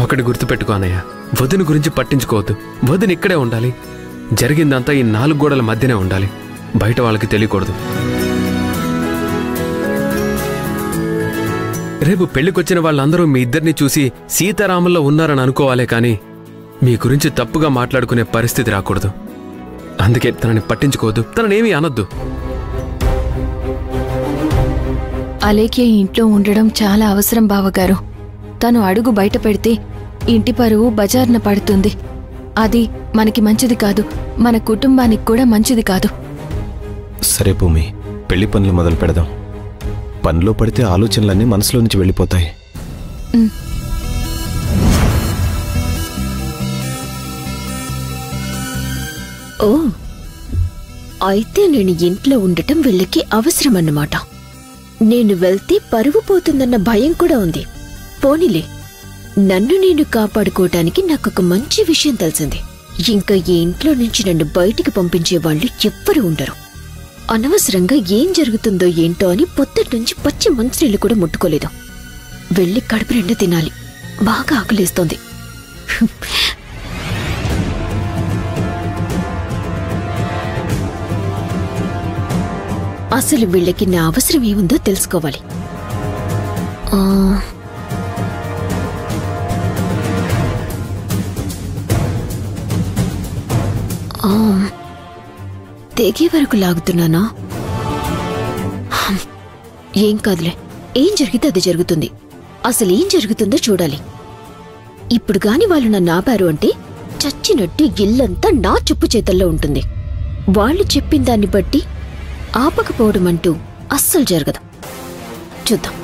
ఒకటి గుర్తుపెట్టుకో అన్నయ్య, వదిన గురించి పట్టించుకోవద్దు. వదిన ఇక్కడే ఉండాలి. జరిగిందంతా ఈ 4 గోడల మధ్యనే ఉండాలి, బయట వాళ్ళకి తెలియకూడదు. రేపు పెళ్లికొచ్చిన వాళ్ళందరూ మీ ఇద్దరిని చూసి సీతారాముల్లో ఉన్నారని అనుకోవాలే కానీ మీ గురించి తప్పుగా మాట్లాడుకునే పరిస్థితి రాకూడదు. అందుకే తనని పట్టించుకోవద్దు, తననేమీ అనొద్దు. అలేఖ్య ఇంట్లో ఉండడం చాలా అవసరం బావగారు. తను అడుగు బయట పెడితే ఇంటి పరువు బజార్న పడుతుంది. అది మనకి మంచిది కాదు, మన కుటుంబానికి కూడా మంచిది కాదు. సరే భూమి, పెళ్లి పనులు మొదలు పెడదాం. పనిలో పడితే ఆలోచనలన్నీ మనసులో నుంచి వెళ్ళిపోతాయి. ఓ, అయితే నేను ఇంట్లో ఉండటం వీళ్ళకి అవసరమన్నమాట. నేను వెళ్తే పరువు పోతుందన్న భయం కూడా ఉంది. పోనీలే, నన్ను నేను కాపాడుకోవటానికి నాకొక మంచి విషయం తెలిసింది. ఇంకా ఈ ఇంట్లో నుంచి నన్ను బయటికి పంపించే వాళ్ళు ఎవ్వరూ ఉండరు. అనవసరంగా ఏం జరుగుతుందో ఏంటో అని పొద్దున్నుంచి పచ్చి మంచినీళ్ళు కూడా ముట్టుకోలేదు. వెళ్ళి కడుపు నిండా తినాలి, బాగా ఆకలేస్తోంది. అసలు వీళ్ళకి నా అవసరం ఏముందో తెలుసుకోవాలి. తెగే వరకు లాగుతున్నానా? ఏం కాదులే, ఏం జరిగితే అది జరుగుతుంది. అసలు ఏం జరుగుతుందో చూడాలి. ఇప్పుడు గాని వాళ్ళు నన్ను ఆపారు అంటే చచ్చినట్టు ఇల్లంతా నా చెప్పు చేతల్లో ఉంటుంది. వాళ్ళు చెప్పిన దాన్ని బట్టి ఆపకపోవడం అంటూ అస్సలు జరగదు. చూద్దాం.